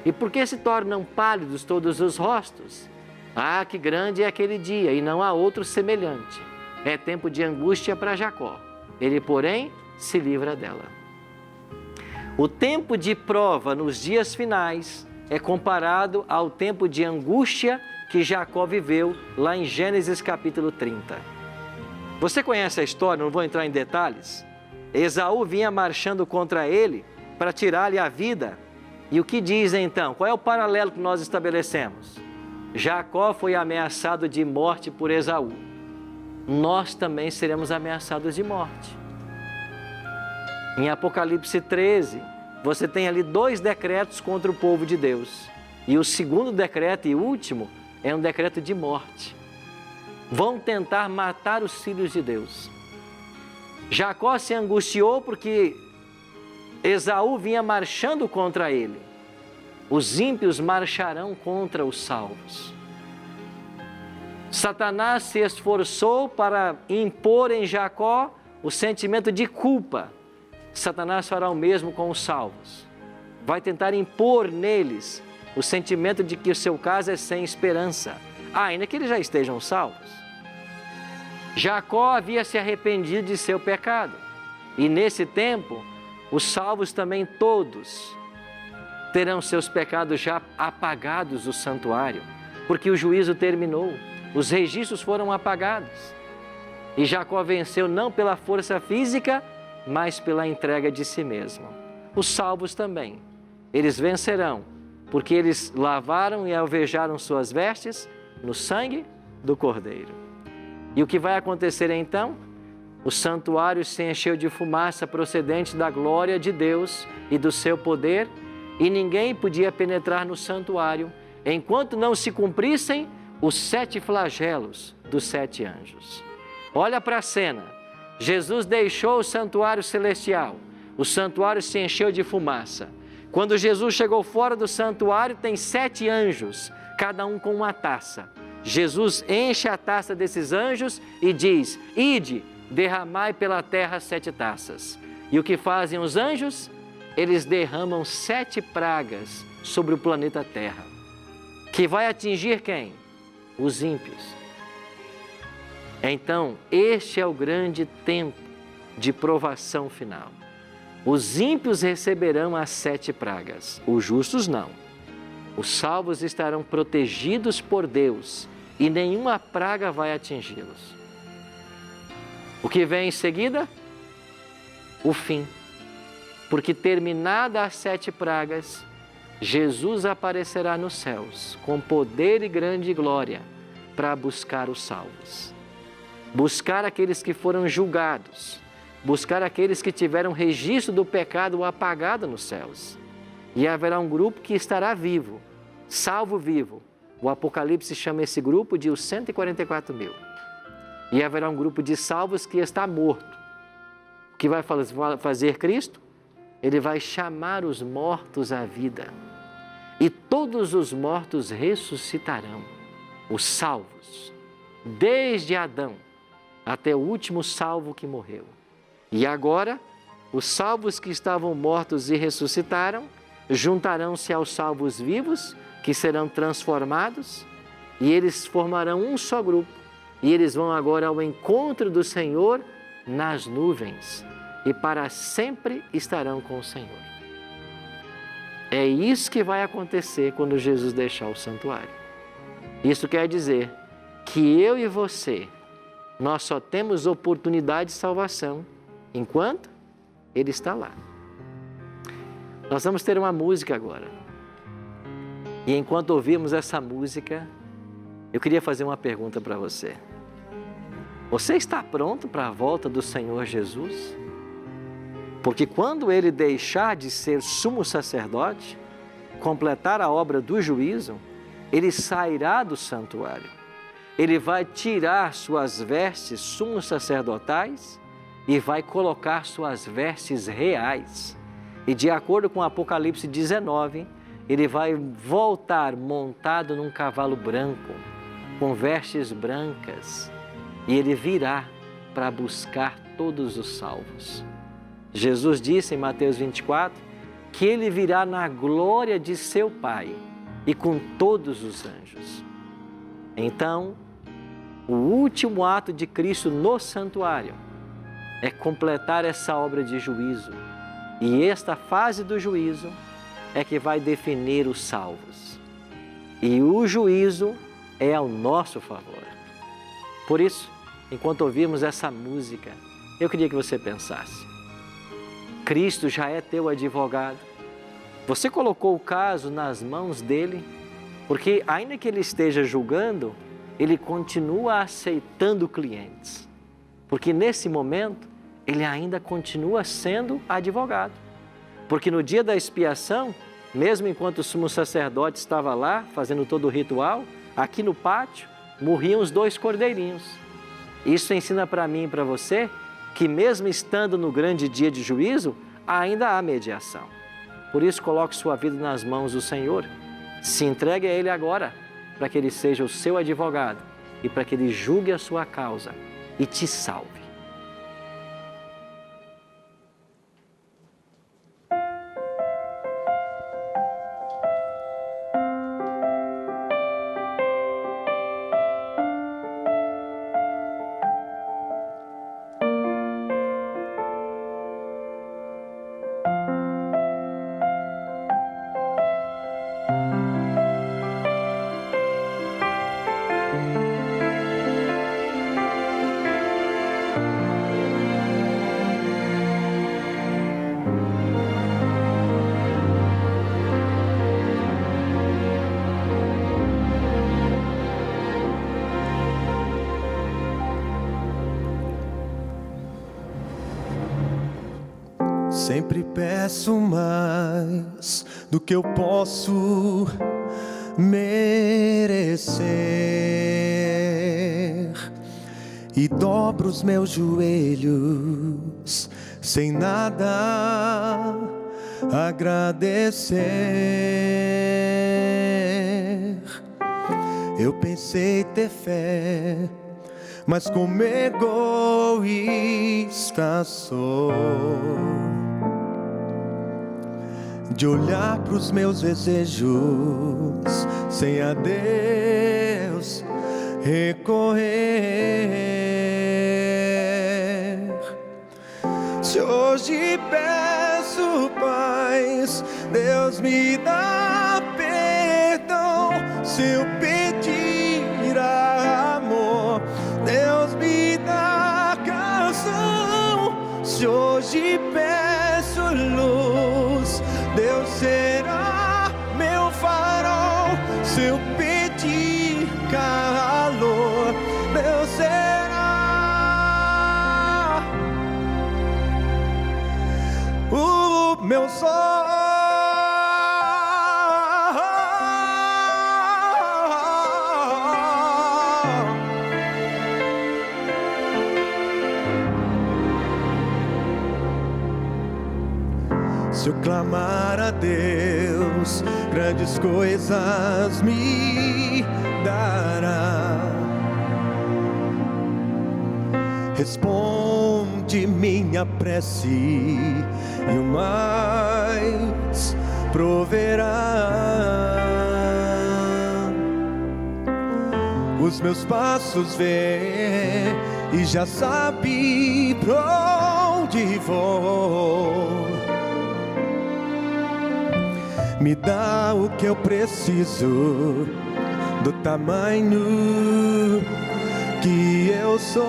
E por que se tornam pálidos todos os rostos? Ah, que grande é aquele dia, e não há outro semelhante. É tempo de angústia para Jacó. Ele, porém, se livra dela. O tempo de prova nos dias finais é comparado ao tempo de angústia que Jacó viveu lá em Gênesis capítulo 30. Você conhece a história, não vou entrar em detalhes. Esaú vinha marchando contra ele para tirar-lhe a vida. E o que diz então? Qual é o paralelo que nós estabelecemos? Jacó foi ameaçado de morte por Esaú. Nós também seremos ameaçados de morte. Em Apocalipse 13, você tem ali 2 decretos contra o povo de Deus. E o segundo decreto e último é um decreto de morte. Vão tentar matar os filhos de Deus. Jacó se angustiou porque Esaú vinha marchando contra ele. Os ímpios marcharão contra os salvos. Satanás se esforçou para impor em Jacó o sentimento de culpa. Satanás fará o mesmo com os salvos. Vai tentar impor neles o sentimento de que o seu caso é sem esperança, ainda que eles já estejam salvos. Jacó havia se arrependido de seu pecado. E nesse tempo, os salvos também todos terão seus pecados já apagados do santuário, porque o juízo terminou, os registros foram apagados. E Jacó venceu não pela força física, mas pela entrega de si mesmo. Os salvos também, eles vencerão, porque eles lavaram e alvejaram suas vestes no sangue do Cordeiro. E o que vai acontecer então? O santuário se encheu de fumaça procedente da glória de Deus e do seu poder, e ninguém podia penetrar no santuário enquanto não se cumprissem os 7 flagelos dos 7 anjos. Olha para a cena. Jesus deixou o santuário celestial. O santuário se encheu de fumaça. Quando Jesus chegou fora do santuário, tem 7 anjos, cada um com uma taça. Jesus enche a taça desses anjos e diz: ide, derramai pela terra 7 taças. E o que fazem os anjos? Eles derramam 7 pragas sobre o planeta Terra, que vai atingir quem? Os ímpios. Então, este é o grande tempo de provação final. Os ímpios receberão as 7 pragas, os justos não. Os salvos estarão protegidos por Deus e nenhuma praga vai atingi-los. O que vem em seguida? o fim. Porque terminada as 7 pragas, Jesus aparecerá nos céus com poder e grande glória para buscar os salvos. Buscar aqueles que foram julgados, buscar aqueles que tiveram registro do pecado apagado nos céus. E haverá um grupo que estará vivo, salvo vivo. O Apocalipse chama esse grupo de os 144 mil. E haverá um grupo de salvos que está morto. O que vai fazer Cristo? Ele vai chamar os mortos à vida. E todos os mortos ressuscitarão, os salvos, desde Adão até o último salvo que morreu. E agora, os salvos que estavam mortos e ressuscitaram, juntarão-se aos salvos vivos, que serão transformados, e eles formarão um só grupo. E eles vão agora ao encontro do Senhor nas nuvens, e para sempre estarão com o Senhor. É isso que vai acontecer quando Jesus deixar o santuário. Isso quer dizer que eu e você, nós só temos oportunidade de salvação enquanto Ele está lá. Nós vamos ter uma música agora. E enquanto ouvimos essa música, eu queria fazer uma pergunta para você. Você está pronto para a volta do Senhor Jesus? Porque quando Ele deixar de ser sumo sacerdote, completar a obra do juízo, Ele sairá do santuário. Ele vai tirar suas vestes sumos sacerdotais e vai colocar suas vestes reais. E de acordo com Apocalipse 19, Ele vai voltar montado num cavalo branco, com vestes brancas, e Ele virá para buscar todos os salvos. Jesus disse em Mateus 24 que Ele virá na glória de seu Pai e com todos os anjos. Então, o último ato de Cristo no santuário é completar essa obra de juízo. E esta fase do juízo é que vai definir os salvos. E o juízo é ao nosso favor. Por isso, enquanto ouvimos essa música, eu queria que você pensasse. Cristo já é teu advogado. Você colocou o caso nas mãos dele, porque ainda que ele esteja julgando, ele continua aceitando clientes. Porque nesse momento, ele ainda continua sendo advogado. Porque no dia da expiação, mesmo enquanto o sumo sacerdote estava lá, fazendo todo o ritual, aqui no pátio, morriam os 2 cordeirinhos. Isso ensina para mim e para você que mesmo estando no grande dia de juízo, ainda há mediação. Por isso, coloque sua vida nas mãos do Senhor. Se entregue a Ele agora, para que Ele seja o seu advogado e para que Ele julgue a sua causa e te salve. Sempre peço mais do que eu posso merecer e dobro os meus joelhos sem nada agradecer. Eu pensei ter fé, mas como egoísta sou, de olhar pros meus desejos sem a Deus recorrer. Se hoje peço paz, Deus me dá perdão. Se eu pedir amor, Deus me dá canção. Se hoje Se eu pedir calor, Deus será o meu sol. Se eu clamar a Deus, grandes coisas me dará. Responde minha prece e o mais proverá. Os meus passos vê e já sabe pra onde vou. Me dá o que eu preciso, do tamanho que eu sou.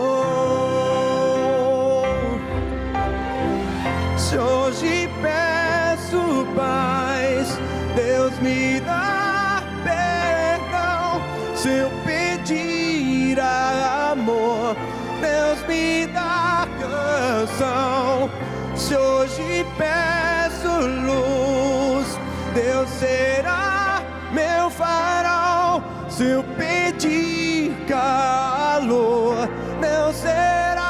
Se hoje peço paz, Deus me dá perdão. Se eu pedir amor, Deus me dá canção. Se hoje peço luz, Deus será meu farol. Se eu pedir calor, Deus será.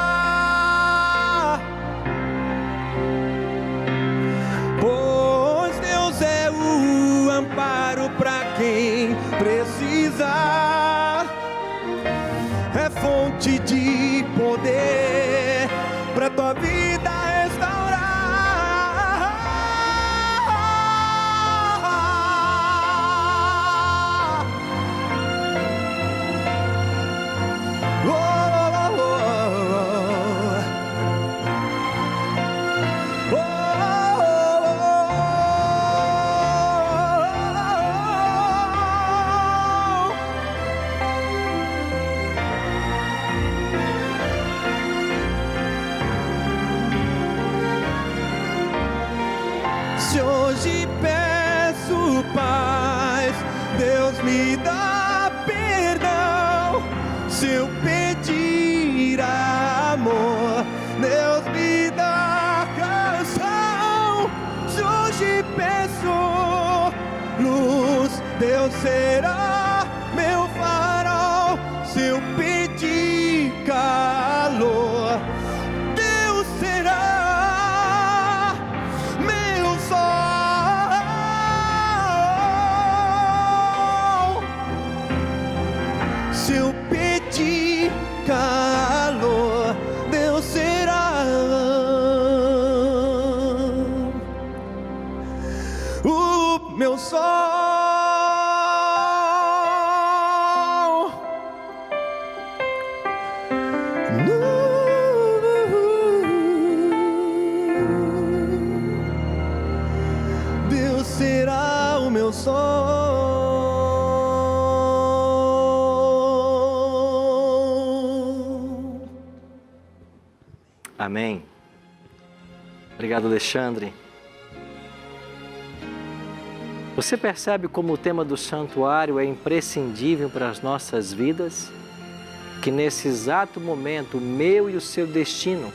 Pois Deus é o amparo para quem precisar. É fonte de poder para tua vida restaurar. Se hoje peço paz, Deus me dá perdão. Se eu pedir amor, Deus me dá canção. Se hoje peço luz, Deus será meu farol. Se eu pedir calor, Deus será meu sol. Se eu pedir calor, Deus será o meu sol. Deus será o meu sol. Amém. Obrigado, Alexandre. Você percebe como o tema do santuário é imprescindível para as nossas vidas? Que nesse exato momento o meu e o seu destino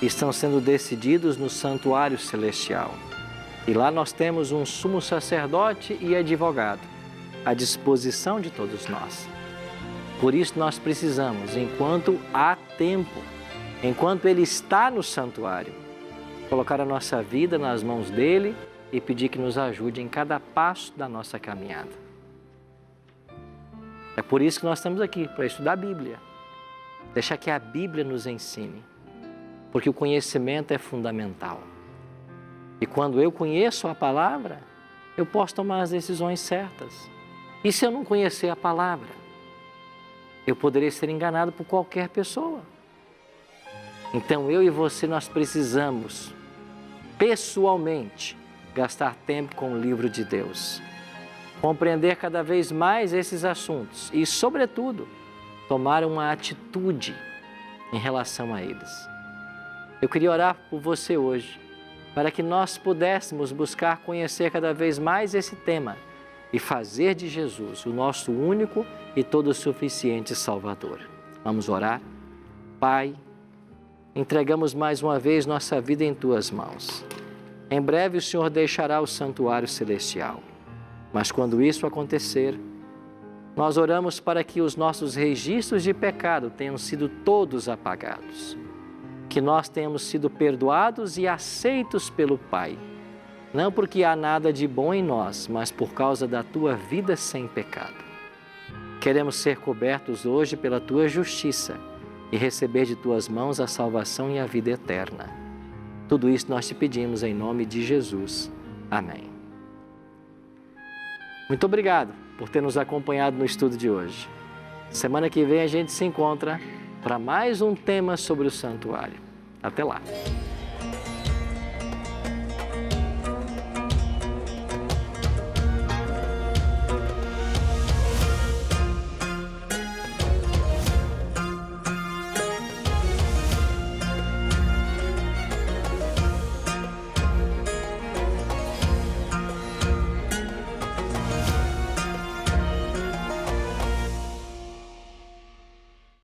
estão sendo decididos no santuário celestial. E lá nós temos um sumo sacerdote e advogado à disposição de todos nós. Por isso nós precisamos, enquanto há tempo, enquanto Ele está no santuário, colocar a nossa vida nas mãos dEle e pedir que nos ajude em cada passo da nossa caminhada. É por isso que nós estamos aqui, para estudar a Bíblia. Deixar que a Bíblia nos ensine, porque o conhecimento é fundamental. E quando eu conheço a palavra, eu posso tomar as decisões certas. E se eu não conhecer a palavra, eu poderia ser enganado por qualquer pessoa. Então eu e você, nós precisamos, pessoalmente, gastar tempo com o livro de Deus. Compreender cada vez mais esses assuntos e, sobretudo, tomar uma atitude em relação a eles. Eu queria orar por você hoje, para que nós pudéssemos buscar conhecer cada vez mais esse tema e fazer de Jesus o nosso único e todo suficiente Salvador. Vamos orar? Pai, entregamos mais uma vez nossa vida em Tuas mãos. Em breve o Senhor deixará o santuário celestial. Mas quando isso acontecer, nós oramos para que os nossos registros de pecado tenham sido todos apagados. Que nós tenhamos sido perdoados e aceitos pelo Pai. Não porque há nada de bom em nós, mas por causa da Tua vida sem pecado. Queremos ser cobertos hoje pela Tua justiça e receber de Tuas mãos a salvação e a vida eterna. Tudo isso nós te pedimos em nome de Jesus. Amém. Muito obrigado por ter nos acompanhado no estudo de hoje. Semana que vem a gente se encontra para mais um tema sobre o santuário. Até lá!